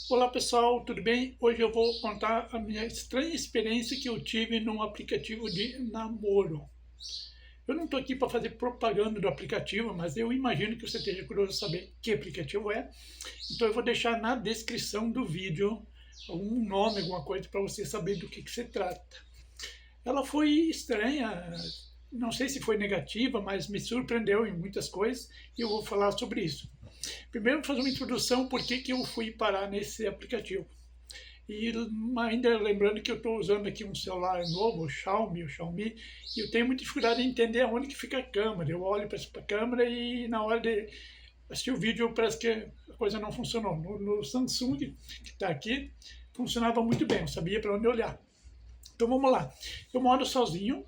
Olá pessoal, tudo bem? Hoje eu vou contar a minha estranha experiência que eu tive num aplicativo de namoro. Eu não estou aqui para fazer propaganda do aplicativo, mas eu imagino que você esteja curioso de saber que aplicativo é. Então eu vou deixar na descrição do vídeo algum nome, alguma coisa para você saber do que se trata. Ela foi estranha, não sei se foi negativa, mas me surpreendeu em muitas coisas e eu vou falar sobre isso. Primeiro, fazer uma introdução por que eu fui parar nesse aplicativo. E ainda lembrando que eu estou usando aqui um celular novo, o Xiaomi, e eu tenho muita dificuldade em entender aonde que fica a câmera. Eu olho para a câmera e na hora de assistir o vídeo parece que a coisa não funcionou. No Samsung, que está aqui, funcionava muito bem, eu sabia para onde olhar. Então vamos lá. Eu moro sozinho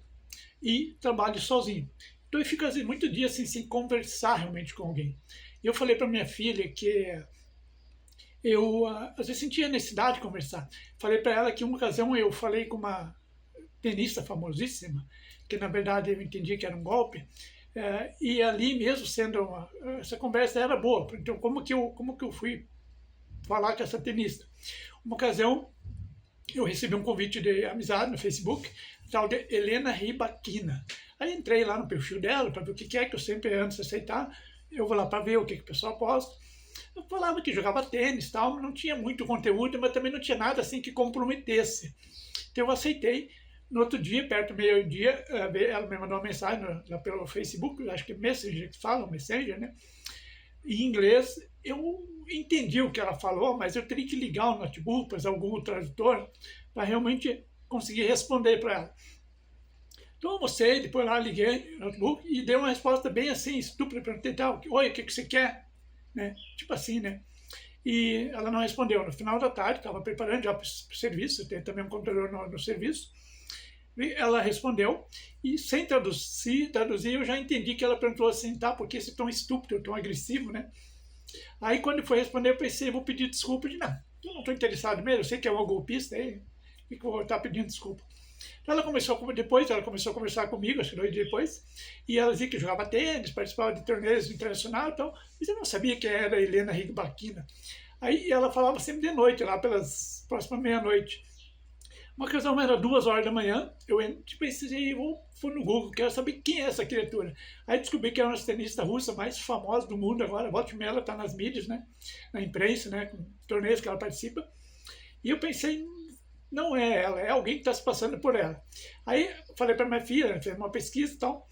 e trabalho sozinho. Então eu fico assim, muitos dias assim, sem conversar realmente com alguém. E eu falei para minha filha que eu às vezes sentia necessidade de conversar. Falei para ela que uma ocasião eu falei com uma tenista famosíssima, que na verdade eu entendi que era um golpe, e ali mesmo sendo essa conversa era boa. Então como que eu fui falar com essa tenista? Uma ocasião eu recebi um convite de amizade no Facebook, tal de Helena Rybakina. Aí entrei lá no perfil dela para ver o que é, que eu sempre, antes de aceitar, eu vou lá para ver o que o pessoal posta. Eu falava que jogava tênis, tal, não tinha muito conteúdo, mas também não tinha nada assim que comprometesse. Então eu aceitei. No outro dia, perto do meio-dia, ela me mandou uma mensagem lá pelo Facebook, acho que Messenger que fala, Messenger, né? Em inglês. Eu entendi o que ela falou, mas eu teria que ligar o notebook, fazer algum tradutor, para realmente conseguir responder para ela. Então eu almocei, depois lá liguei o notebook e dei uma resposta bem assim, estúpida, perguntei tal, oi, o que você quer? Né? Tipo assim, né? E ela não respondeu. No final da tarde, estava preparando já para o serviço, tem também um computador no serviço, e ela respondeu, e sem traduzir, eu já entendi que ela perguntou assim, tá, porque esse tom estúpido, tão agressivo, né? Aí quando foi responder, eu pensei, vou pedir desculpa, não, eu não estou interessado mesmo, eu sei que é uma golpista, aí, e que eu vou estar pedindo desculpa. Então ela começou a conversar comigo, acho que 2 dias depois, e ela dizia que jogava tênis, participava de torneios internacionais, então, mas eu não sabia que era a Helena Rybakina. Aí ela falava sempre de noite, lá pelas próximas meia-noite. Uma ocasião era 2 horas da manhã, eu pensei, fui no Google, quero saber quem é essa criatura. Aí descobri que era uma tenista russa mais famosa do mundo agora, volta e meia ela está nas mídias, né, na imprensa, né, com torneios que ela participa. E eu pensei, não é ela, é alguém que está se passando por ela. Aí falei para minha filha, fez uma pesquisa e tal,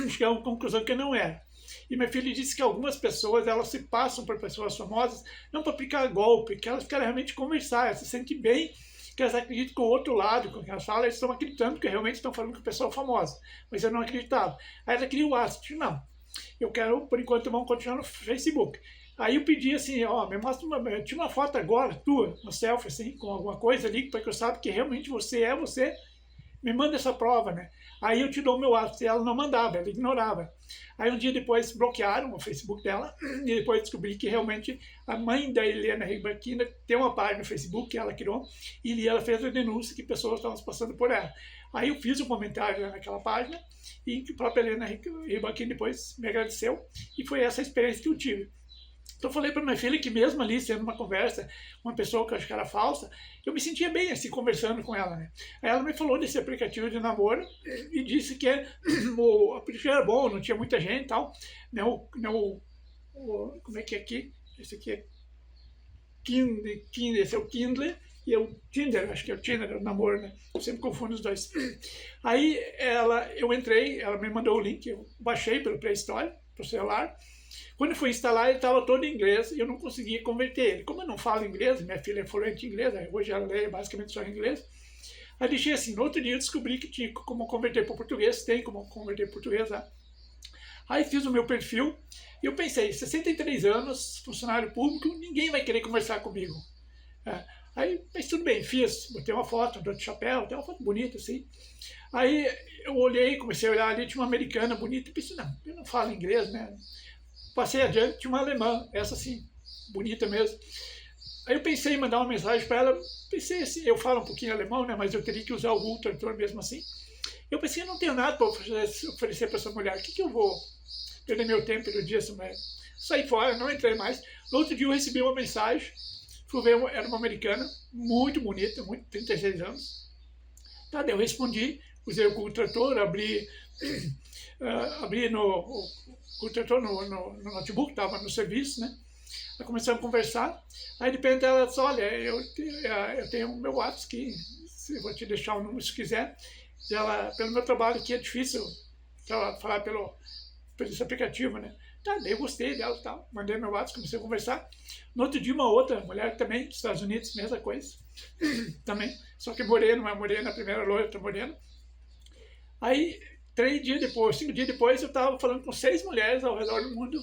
cheguei a uma conclusão que não era. E minha filha disse que algumas pessoas, elas se passam por pessoas famosas, não para aplicar golpe, que elas querem realmente conversar, elas se sentem bem, que elas acreditam que o outro lado, com que elas falam, eles estão acreditando que realmente estão falando com pessoa famosa. Mas eu não acreditava. Aí ela queria o WhatsApp, não. Eu quero, por enquanto, vamos continuar no Facebook. Aí eu pedi assim, ó, me mostra tinha uma foto agora, tua, uma selfie, assim, com alguma coisa ali, para que eu saiba que realmente você é você, me manda essa prova, né? Aí eu te dou o meu WhatsApp, e ela não mandava, ela ignorava. Aí um dia depois bloquearam o Facebook dela, e depois descobri que realmente a mãe da Helena Rybakina tem uma página no Facebook que ela criou, e ela fez a denúncia que pessoas estavam se passando por ela. Aí eu fiz um comentário naquela página, e a própria Helena Rybakina depois me agradeceu, e foi essa a experiência que eu tive. Então eu falei para minha filha que mesmo ali, sendo uma conversa, uma pessoa que eu acho que era falsa, eu me sentia bem assim, conversando com ela, né? Aí ela me falou desse aplicativo de namoro e disse que o aplicativo era bom, não tinha muita gente e tal. Como é que é aqui? Esse aqui é Kindle, esse é o Kindle e é o Tinder, acho que é o Tinder, o namoro, né? Eu sempre confundo os dois. Aí eu entrei, ela me mandou o link, eu baixei pelo Play Store, pro celular. Quando eu fui instalar, ele estava todo em inglês e eu não conseguia converter ele. Como eu não falo inglês, minha filha é fluente em inglês, hoje ela lê basicamente só em inglês. Aí deixei assim, no outro dia eu descobri que tinha como converter para o português, tem como converter para o português lá. Aí fiz o meu perfil e eu pensei, 63 anos, funcionário público, ninguém vai querer conversar comigo. Aí, mas tudo bem, fiz, botei uma foto do chapéu, tem uma foto bonita assim. Aí eu olhei, comecei a olhar ali, tinha uma americana bonita, e pensei, não, eu não falo inglês, né? Passei adiante, tinha uma alemã, essa sim, bonita mesmo. Aí eu pensei em mandar uma mensagem para ela, pensei assim, eu falo um pouquinho alemão, né, mas eu teria que usar o Google Tradutor mesmo assim. Eu pensei, eu não tenho nada para oferecer para essa mulher, o que eu vou perder meu tempo no dia, essa mulher? Saí fora, não entrei mais. No outro dia eu recebi uma mensagem fui ver, era uma americana, muito bonita, 36 anos. Tá, daí eu respondi, usei o Google Tradutor, abri no Google Tradutor no notebook, estava no serviço, né? Aí começamos a conversar, aí de repente ela disse, olha, eu tenho o meu WhatsApp aqui, eu vou te deixar o número se quiser. E ela, pelo meu trabalho aqui é difícil falar pelo esse aplicativo, né? Tá, daí eu gostei dela e tal, mandei meu WhatsApp, comecei a conversar. No outro dia uma outra mulher também, dos Estados Unidos, mesma coisa, também, só que morena, uma morena, a primeira loira, outra morena. Aí, 3 dias depois, 5 dias depois, eu estava falando com 6 mulheres ao redor do mundo,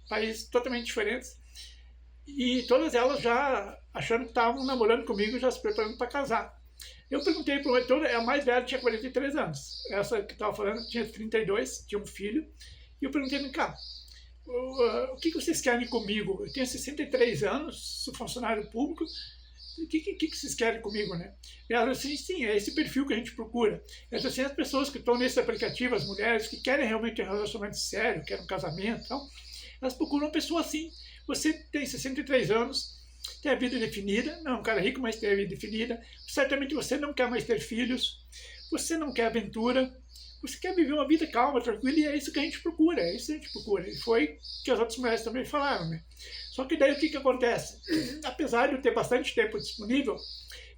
países totalmente diferentes, e todas elas já achando que estavam namorando comigo, já se preparando para casar. Eu perguntei para uma, a mais velha tinha 43 anos, essa que estava falando tinha 32, tinha um filho, e eu perguntei, vem cá, o que vocês querem comigo? Eu tenho 63 anos, sou funcionário público, o que vocês querem comigo, né? E ela disse assim, sim, é esse perfil que a gente procura. É assim, as pessoas que estão nesse aplicativo, as mulheres que querem realmente um relacionamento sério, querem um casamento, então, elas procuram uma pessoa assim. Você tem 63 anos, tem a vida definida, não é um cara rico, mas tem a vida definida. Certamente você não quer mais ter filhos, você não quer aventura, você quer viver uma vida calma, tranquila, e é isso que a gente procura, é isso que a gente procura. E foi que as outras mulheres também falaram, né? Só que daí o que acontece? Apesar de eu ter bastante tempo disponível,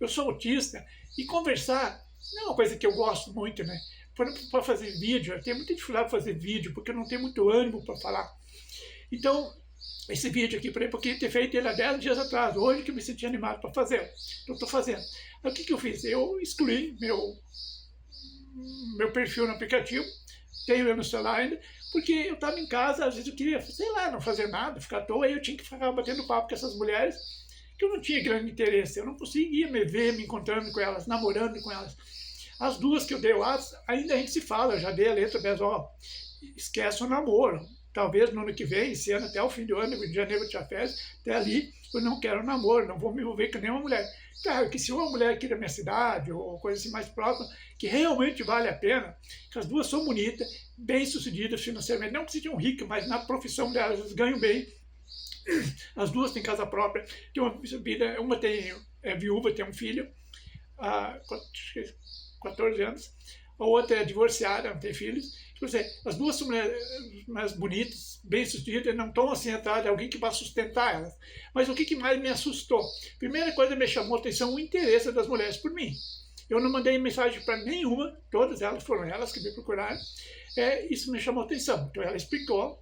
eu sou autista, e conversar não é uma coisa que eu gosto muito, né? Para fazer vídeo, eu tenho muita dificuldade para fazer vídeo, porque eu não tenho muito ânimo para falar. Então, esse vídeo aqui, por exemplo, eu queria ter feito ele há 10 dias atrás, hoje que eu me senti animado para fazer. Então, estou fazendo. Aí, o que eu fiz? Eu excluí meu perfil no aplicativo, tenho eu no celular ainda, porque eu estava em casa, às vezes eu queria, sei lá, não fazer nada, ficar à toa, aí eu tinha que ficar batendo papo com essas mulheres, que eu não tinha grande interesse, eu não conseguia me ver, me encontrando com elas, namorando com elas. As duas que eu dei o WhatsApp, ainda a gente se fala, eu já dei a letra delas, ó, esquece o namoro, talvez no ano que vem, esse ano, até o fim do ano, de janeiro eu tinha férias, até ali eu não quero namoro, não vou me envolver com nenhuma mulher. Claro que se uma mulher aqui da minha cidade, ou coisa assim mais próxima, que realmente vale a pena, que as duas são bonitas, bem-sucedidas financeiramente, não que sejam ricas, mas na profissão delas, elas ganham bem, as duas têm casa própria, tem uma é viúva, tem um filho, 14 anos, a outra é divorciada, não tem filhos. As duas são mais bonitas, bem-sucedidas, não estão assim atrás de alguém que vai sustentar elas. Mas o que mais me assustou? Primeira coisa que me chamou a atenção, o interesse das mulheres por mim. Eu não mandei mensagem para nenhuma, todas elas foram elas que me procuraram. Isso me chamou a atenção. Então ela explicou,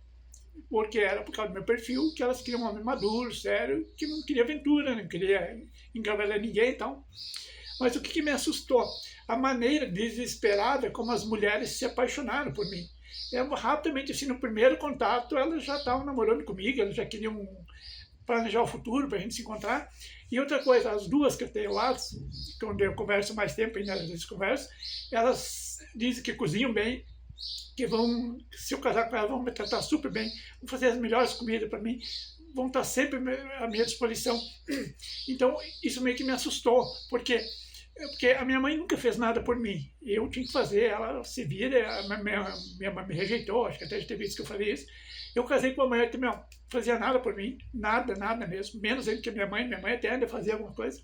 porque era por causa do meu perfil, que elas queriam um homem maduro, sério, que não queria aventura, não queria engavelar ninguém e tal. Mas o que me assustou? A maneira desesperada como as mulheres se apaixonaram por mim. Rapidamente, assim, no primeiro contato, elas já estavam namorando comigo, elas já queriam planejar o futuro para a gente se encontrar. E outra coisa, as duas que eu tenho lá, onde eu converso mais tempo, ainda às vezes converso, elas dizem que cozinham bem, que vão, se eu casar com elas, vão me tratar super bem, vão fazer as melhores comidas para mim, vão estar sempre à minha disposição. Então, isso meio que me assustou, porque a minha mãe nunca fez nada por mim. Eu tinha que fazer, ela se vira, minha mãe me rejeitou, acho que até já teve visto que eu falei isso. Eu casei com uma mulher que não fazia nada por mim, nada mesmo, menos ele que minha mãe até ainda fazia alguma coisa.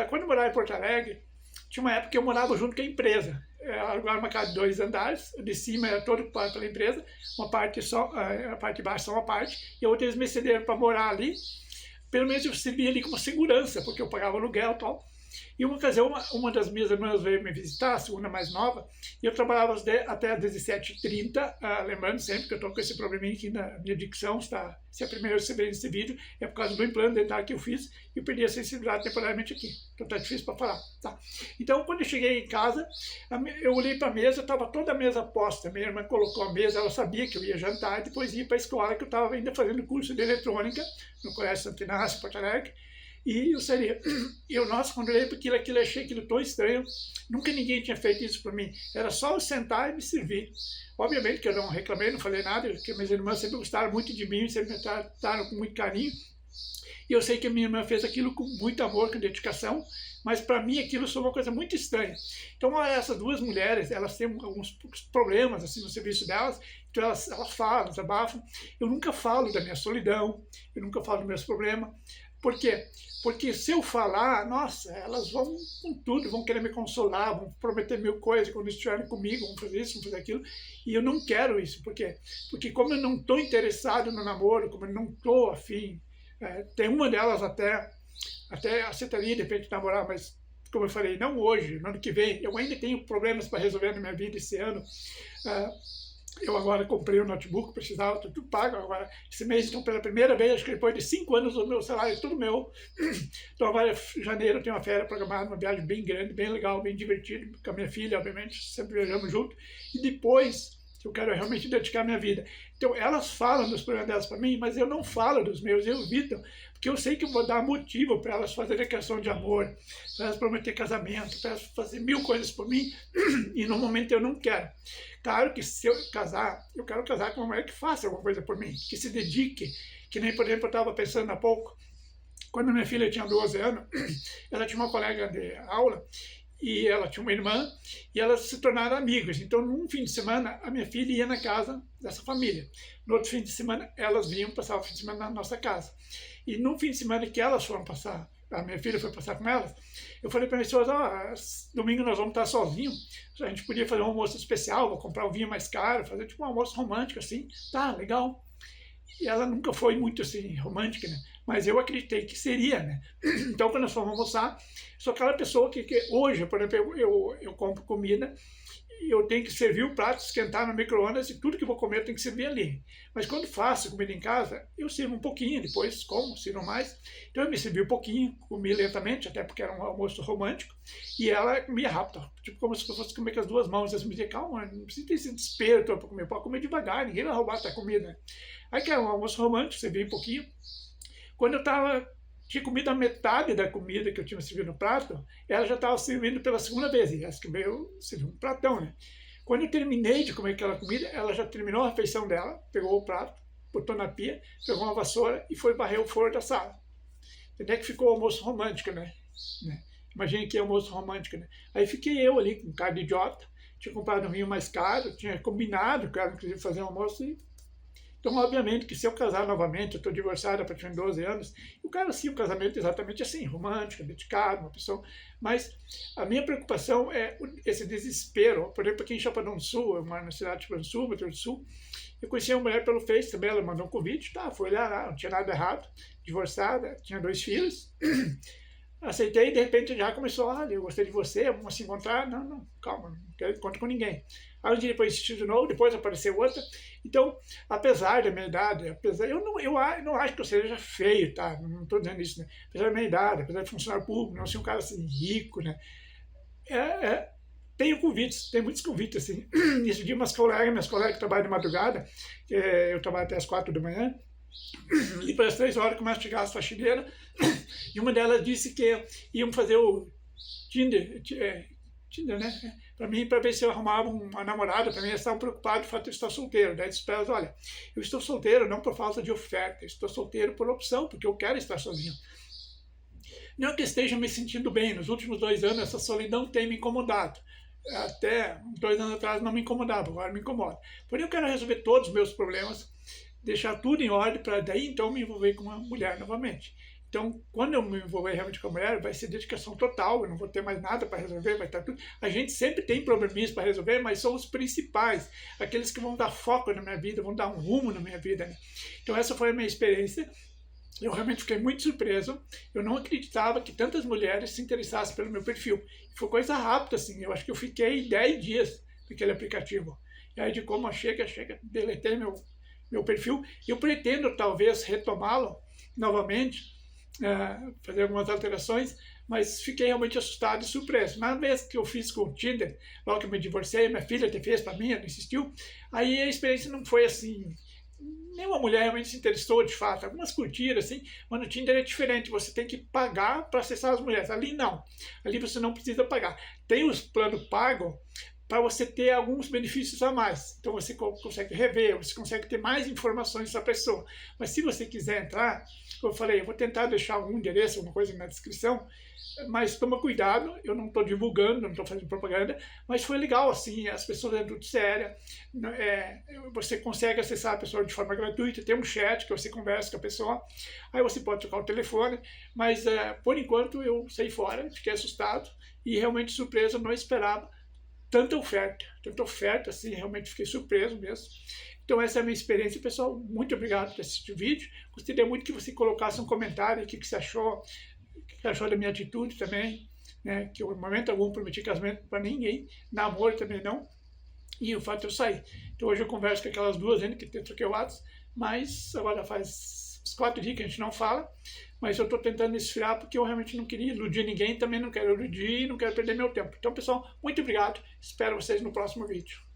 Quando eu morava em Porto Alegre, tinha uma época que eu morava junto com a empresa. Agora uma casa de 2 andares, de cima era todo ocupado pela empresa, uma parte só, a parte de baixo só uma parte, e a outra eles me cederam para morar ali. Pelo menos eu servia ali como segurança, porque eu pagava aluguel e tal. E uma ocasião, uma das minhas irmãs veio me visitar, a segunda mais nova, e eu trabalhava até às 17h30, lembrando sempre que eu estou com esse probleminha aqui na minha dicção, tá? Se é a primeira vez que você vê esse vídeo, é por causa do implante dentário que eu fiz, e eu perdi a sensibilidade temporariamente aqui, então tá difícil para falar, tá? Então, quando eu cheguei em casa, eu olhei para a mesa, estava toda a mesa posta, minha irmã colocou a mesa, ela sabia que eu ia jantar, e depois ia para a escola, que eu estava ainda fazendo curso de eletrônica, no Colégio Santo Inácio, Porto Alegre. E nossa, quando eu olhei para aquilo, achei aquilo tão estranho. Nunca ninguém tinha feito isso por mim. Era só eu sentar e me servir. Obviamente que eu não reclamei, não falei nada, porque minhas irmãs sempre gostaram muito de mim, sempre me trataram com muito carinho. E eu sei que a minha irmã fez aquilo com muito amor, com dedicação, mas para mim aquilo foi uma coisa muito estranha. Então essas duas mulheres, elas têm alguns problemas assim no serviço delas, então elas falam, desabafam. Eu nunca falo da minha solidão, eu nunca falo dos meus problemas. Por quê? Porque se eu falar, nossa, elas vão com tudo, vão querer me consolar, vão prometer mil coisas quando estiverem comigo, vão fazer isso, vão fazer aquilo, e eu não quero isso. Por quê? Porque como eu não estou interessado no namoro, como eu não estou afim, tem uma delas até aceitaria de repente namorar, mas como eu falei, não hoje, no ano que vem. Eu ainda tenho problemas para resolver na minha vida esse ano. Eu agora comprei um notebook, precisava, tudo pago agora. Esse mês, então, pela primeira vez, acho que depois de 5 anos, o meu salário é tudo meu. Então agora, em janeiro, eu tenho uma férias programada, uma viagem bem grande, bem legal, bem divertida, com a minha filha, obviamente, sempre viajamos junto. E depois, eu quero realmente dedicar a minha vida. Então, elas falam dos problemas delas para mim, mas eu não falo dos meus, eu evito, porque eu sei que eu vou dar motivo para elas fazerem questão de amor, para elas prometer casamento, para elas fazer mil coisas por mim, e no momento eu não quero. Claro que se eu casar, eu quero casar com uma mulher que faça alguma coisa por mim, que se dedique, que nem, por exemplo, eu estava pensando há pouco, quando minha filha tinha 12 anos, ela tinha uma colega de aula, e ela tinha uma irmã, e elas se tornaram amigas. Então, num fim de semana, a minha filha ia na casa dessa família. No outro fim de semana, elas vinham passar o fim de semana na nossa casa. E num fim de semana que elas foram passar, a minha filha foi passar com elas, eu falei para minha esposa, domingo nós vamos estar sozinhos, a gente podia fazer um almoço especial, vou comprar um vinho mais caro, fazer tipo um almoço romântico assim, tá, legal. E ela nunca foi muito assim, romântica, né? Mas eu acreditei que seria, né? Então, quando nós fomos almoçar, sou aquela pessoa que hoje, por exemplo, eu compro comida e eu tenho que servir o prato, esquentar no micro-ondas e tudo que eu vou comer eu tenho que servir ali. Mas quando faço comida em casa, eu sirvo um pouquinho, depois como, sirvo mais. Então eu me servi um pouquinho, comi lentamente, até porque era um almoço romântico, e ela comia rápido, tipo como se fosse comer com as duas mãos. Eu me dizia, calma, não precisa ter esse desespero para comer, pode comer devagar, ninguém vai roubar a tua comida. Aí que era um almoço romântico, servi um pouquinho. Quando eu tinha comido a metade da comida que eu tinha servido no prato, ela já estava servindo pela segunda vez, e essa que veio servir um pratão, né? Quando eu terminei de comer aquela comida, ela já terminou a refeição dela, pegou o prato, botou na pia, pegou uma vassoura e foi varrer o forno da sala. Até que ficou o almoço romântico, né? Imagina que é almoço romântico, né? Aí fiquei eu ali com cara de idiota, tinha comprado um vinho mais caro, tinha combinado com ela, inclusive, fazer um almoço e... Então, obviamente, que se eu casar novamente, eu estou divorciada para 12 anos, eu quero assim um casamento exatamente assim, romântico, dedicado, uma pessoa. Mas a minha preocupação é esse desespero. Por exemplo, aqui em Chapadão do Sul, eu moro na cidade de Chapadão do Sul, Rio Grande do Sul, eu conheci uma mulher pelo Face também, ela mandou um convite, tá, fui olhar lá, não tinha nada errado, divorciada, tinha 2 filhos. Aceitei e de repente já começou, olha, eu gostei de você, vamos se encontrar. Não, calma, não quero encontro com ninguém. Aí um dia depois insistiu de novo, depois apareceu outra. Então, apesar da minha idade, eu não acho que eu seja feio, tá? Não estou dizendo isso, né? Apesar da minha idade, apesar de funcionário público, não ser um cara assim rico, né? Tenho convites, tem muitos convites, assim. Esse dia minhas colegas que trabalham de madrugada, eu trabalho até as 4 da manhã, e para as 3 horas começa a chegar as faxineiras, e uma delas disse que iam fazer o Tinder, né? Para mim, para ver se eu arrumava uma namorada. Para mim, eles estavam preocupados de fato de eu estar solteiro. Daí disse para elas, olha, eu estou solteiro não por falta de oferta, estou solteiro por opção, porque eu quero estar sozinho. Não que esteja me sentindo bem, nos últimos 2 anos essa solidão tem me incomodado. Até 2 anos atrás não me incomodava, agora me incomoda. Porém, eu quero resolver todos os meus problemas, deixar tudo em ordem para daí então me envolver com uma mulher novamente. Então, quando eu me envolver realmente com a mulher, vai ser dedicação total, eu não vou ter mais nada para resolver, vai estar tudo. A gente sempre tem probleminhas para resolver, mas são os principais, aqueles que vão dar foco na minha vida, vão dar um rumo na minha vida, né? Então, essa foi a minha experiência. Eu realmente fiquei muito surpreso. Eu não acreditava que tantas mulheres se interessassem pelo meu perfil. Foi coisa rápida, assim. Eu acho que eu fiquei 10 dias naquele aplicativo. E aí, de como chega, deletei meu perfil. Eu pretendo, talvez, retomá-lo novamente, fazer algumas alterações, mas fiquei realmente assustado e surpreso. Na vez que eu fiz com o Tinder, logo que eu me divorciei, minha filha te fez para mim, ela insistiu, aí a experiência não foi assim, nenhuma mulher realmente se interessou de fato, algumas curtiram assim, mas no Tinder é diferente, você tem que pagar para acessar as mulheres, ali não, ali você não precisa pagar. Tem os planos pagos para você ter alguns benefícios a mais. Então você consegue rever, você consegue ter mais informações sobre a pessoa. Mas se você quiser entrar, eu falei, eu vou tentar deixar algum endereço, alguma coisa na descrição, mas toma cuidado, eu não estou divulgando, não estou fazendo propaganda, mas foi legal, assim, as pessoas é tudo séria, você consegue acessar a pessoa de forma gratuita, tem um chat que você conversa com a pessoa, aí você pode trocar o telefone, mas por enquanto eu saí fora, fiquei assustado e realmente surpreso, não esperava tanta oferta, assim, realmente fiquei surpreso mesmo. Então essa é a minha experiência, pessoal, muito obrigado por assistir o vídeo, gostaria muito que você colocasse um comentário, o que você achou, o que achou da minha atitude também, né, que eu, em momento algum, prometi casamento para ninguém, namoro também não, e o fato de eu sair. Então hoje eu converso com aquelas duas ainda, que eu troquei o WhatsApp, mas agora faz uns 4 dias que a gente não fala, mas eu estou tentando esfriar porque eu realmente não queria iludir ninguém, também não quero iludir e não quero perder meu tempo. Então, pessoal, muito obrigado, espero vocês no próximo vídeo.